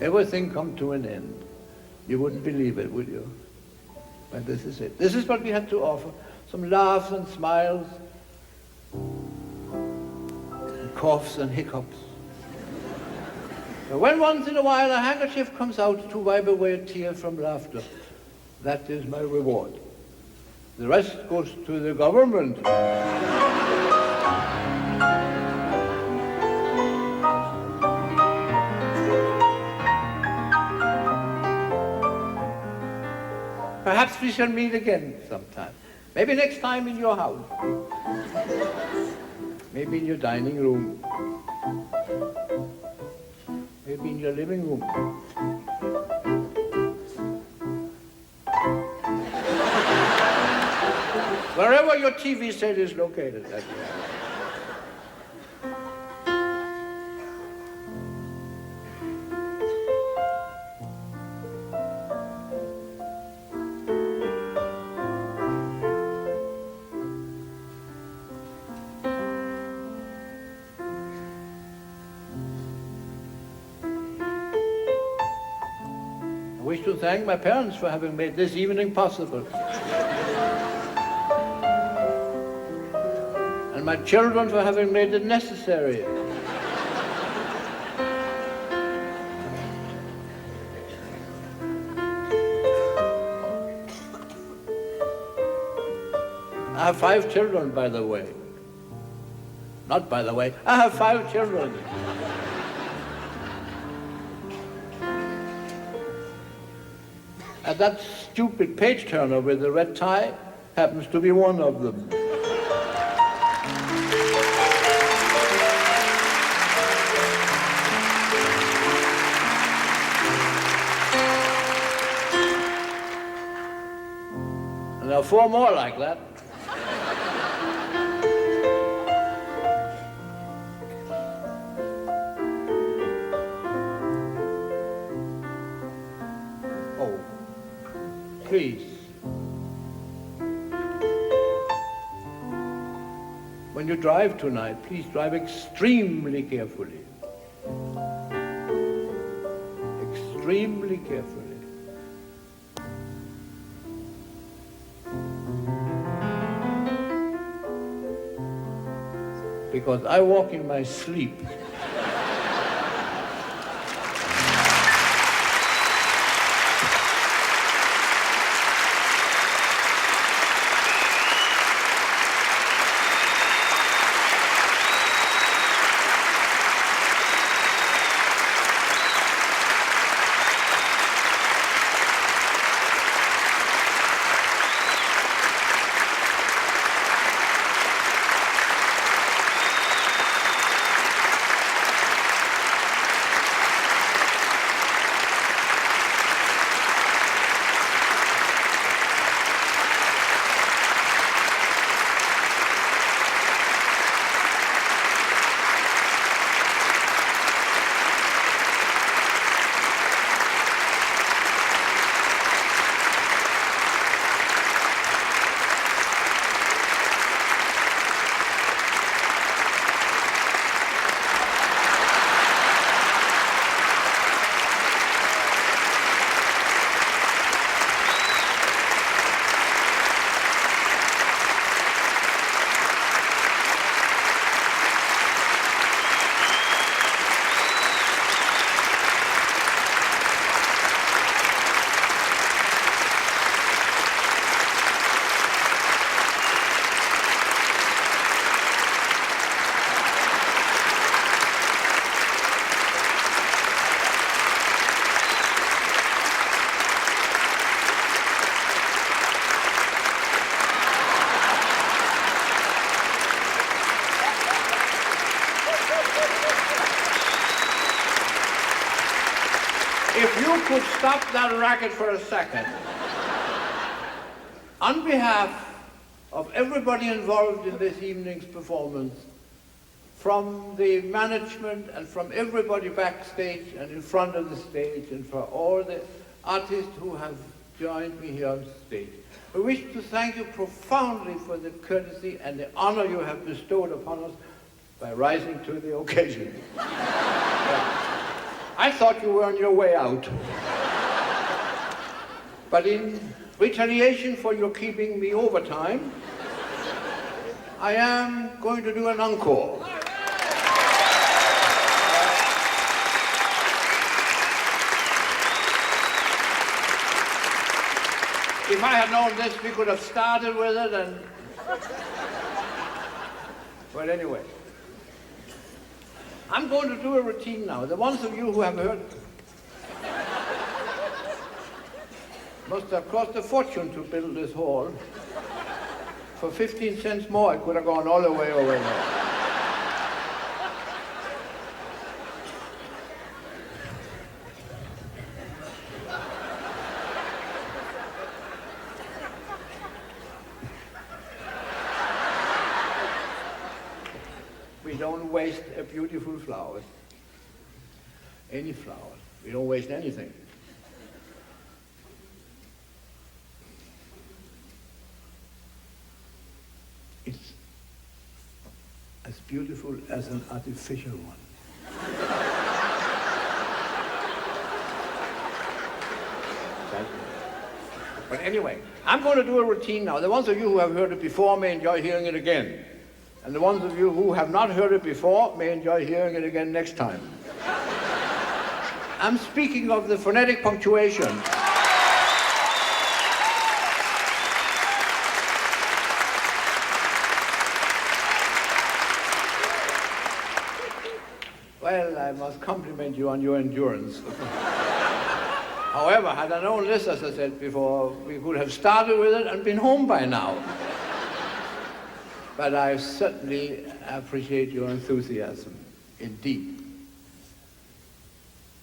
everything come to an end. You wouldn't believe it, would you? But this is it. This is what we have to offer. Some laughs and smiles, and coughs and hiccups. But when once in a while a handkerchief comes out to wipe away a tear from laughter, that is my reward. The rest goes to the government. Perhaps we shall meet again sometime. Maybe next time in your house. Maybe in your dining room. Maybe in your living room. Wherever your TV set is located. I wish to thank my parents for having made this evening possible. And my children for having made it necessary. I have 5 children, by the way. Not by the way, I have 5 children. And that stupid page turner with the red tie happens to be one of them. And there are 4 more like that. Please, when you drive tonight, please drive extremely carefully. Extremely carefully. Because I walk in my sleep. If you could stop that racket for a second. On behalf of everybody involved in this evening's performance, from the management and from everybody backstage and in front of the stage, and for all the artists who have joined me here on stage, we wish to thank you profoundly for the courtesy and the honor you have bestowed upon us by rising to the occasion. I thought you were on your way out. But in retaliation for your keeping me overtime, I am going to do an encore. If I had known this, we could have started with it and... Well, anyway. I'm going to do a routine now. The ones of you who have heard... must have cost a fortune to build this hall. For 15 cents more, I could have gone all the way over there. We don't waste a beautiful flowers. Any flowers. We don't waste anything. It's as beautiful as an artificial one. But anyway, I'm going to do a routine now. The ones of you who have heard it before may enjoy hearing it again. And the ones of you who have not heard it before may enjoy hearing it again next time. I'm speaking of the phonetic punctuation. Well, I must compliment you on your endurance. However, had I known this, as I said before, we could have started with it and been home by now. But I certainly appreciate your enthusiasm, indeed.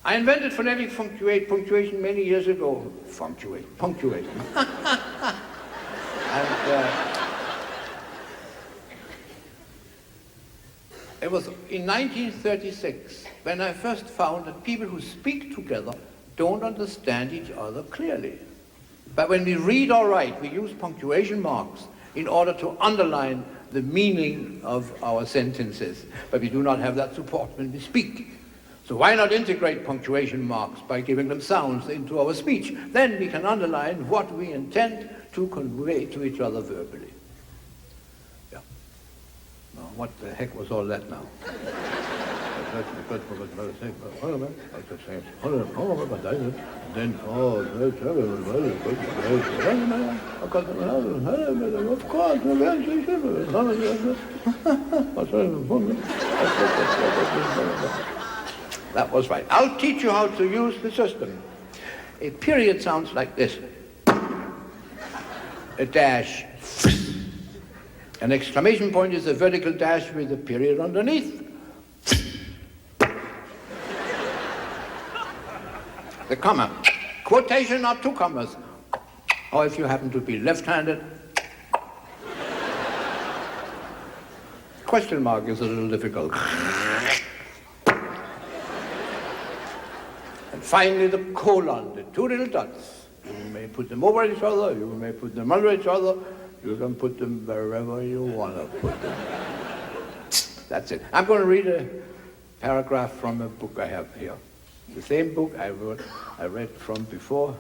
I invented phonetic punctuation many years ago. Punctuation. And it was in 1936 when I first found that people who speak together don't understand each other clearly. But when we read or write, we use punctuation marks in order to underline the meaning of our sentences. But we do not have that support when we speak. So why not integrate punctuation marks by giving them sounds into our speech? Then we can underline what we intend to convey to each other verbally. Yeah. Now, what the heck was all that now? Then, of course, that was right. I'll teach you how to use the system. A period sounds like this. A dash. An exclamation point is a vertical dash with a period underneath. The comma. Quotation or two commas. Or if you happen to be left-handed, question mark is a little difficult. And finally the colon, the two little dots. You may put them over each other, you may put them under each other, you can put them wherever you want to put them. That's it. I'm going to read a paragraph from a book I have here. The same book I read from before.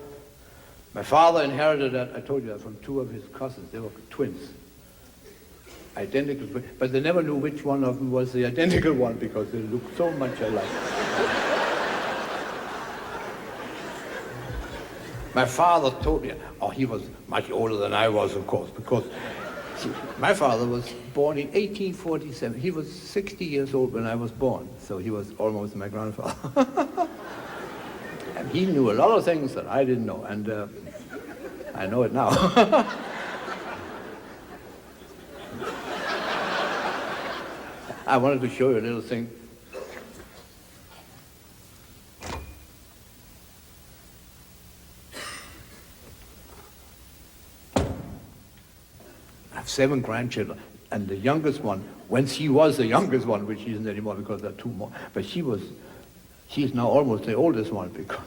My father inherited that, I told you that, from two of his cousins. They were twins. Identical twins. But they never knew which one of them was the identical one because they looked so much alike. My father told me, he was much older than I was, of course, because my father was born in 1847. He was 60 years old when I was born, so he was almost my grandfather. And he knew a lot of things that I didn't know, and I know it now. I wanted to show you a little thing. I have 7 grandchildren, and the youngest one, when she was the youngest one, which she isn't anymore because there are 2 more, but she's now almost the oldest one because,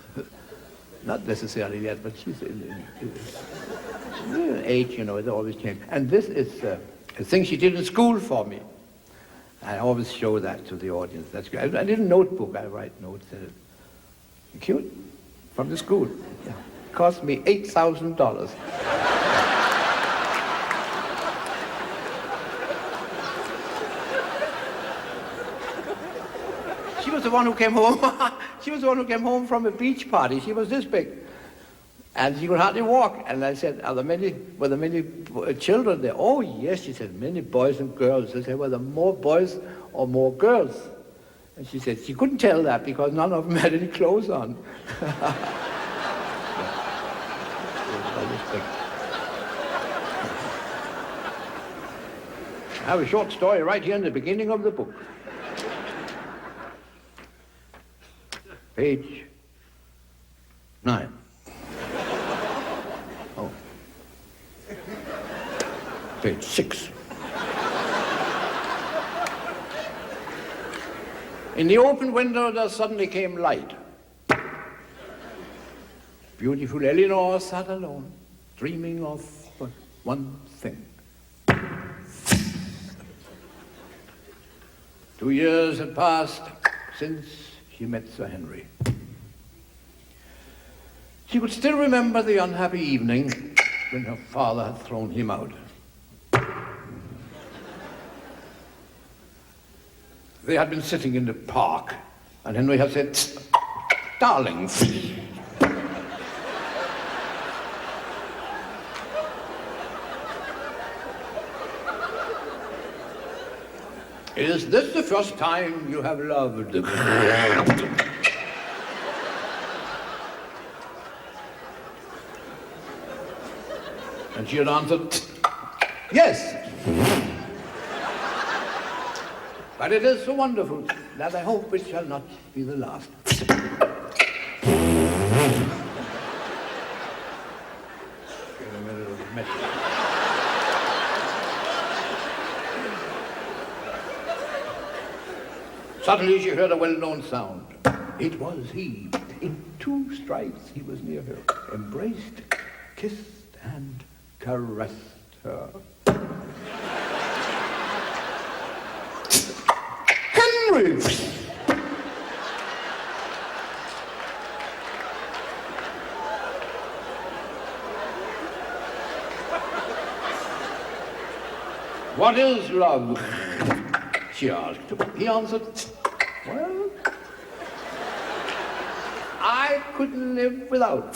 not necessarily yet, but she's in age, it always changes. And this is a thing she did in school for me. I always show that to the audience. That's good. I did a notebook, I write notes in it. Cute? From the school. Yeah. Cost me $8,000. She was the one who came home. She was the one who came home from a beach party. She was this big. And she could hardly walk. And I said, were there many children there? Oh, yes, she said, many boys and girls. I said, were there more boys or more girls? And she said, she couldn't tell that because none of them had any clothes on. I have a short story right here in the beginning of the book. Page 9. Oh. Page 6. In the open window there suddenly came light. Beautiful Eleanor sat alone, dreaming of but one thing. 2 years had passed since she met Sir Henry. She could still remember the unhappy evening when her father had thrown him out. They had been sitting in the park, and Henry had said, "Darling." Is this the first time you have loved? And she had answered, yes. But it is so wonderful that I hope it shall not be the last. Suddenly she heard a well-known sound. It was he. In 2 strides he was near her, embraced, kissed, and caressed her. Henry! What is love? She asked. He answered, well, I couldn't live without.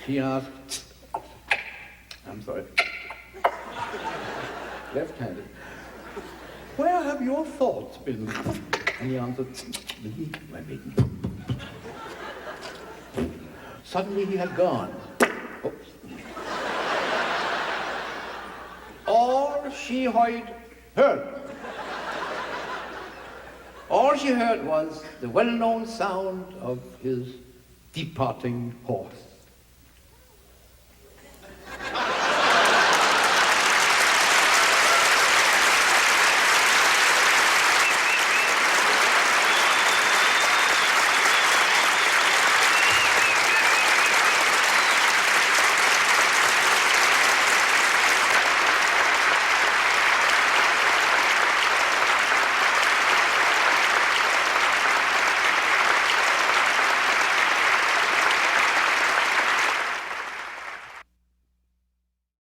She asked, I'm sorry, left-handed, where have your thoughts been? And he answered, me, my maiden. Suddenly he had gone. Oops. All she heard was the well-known sound of his departing horse.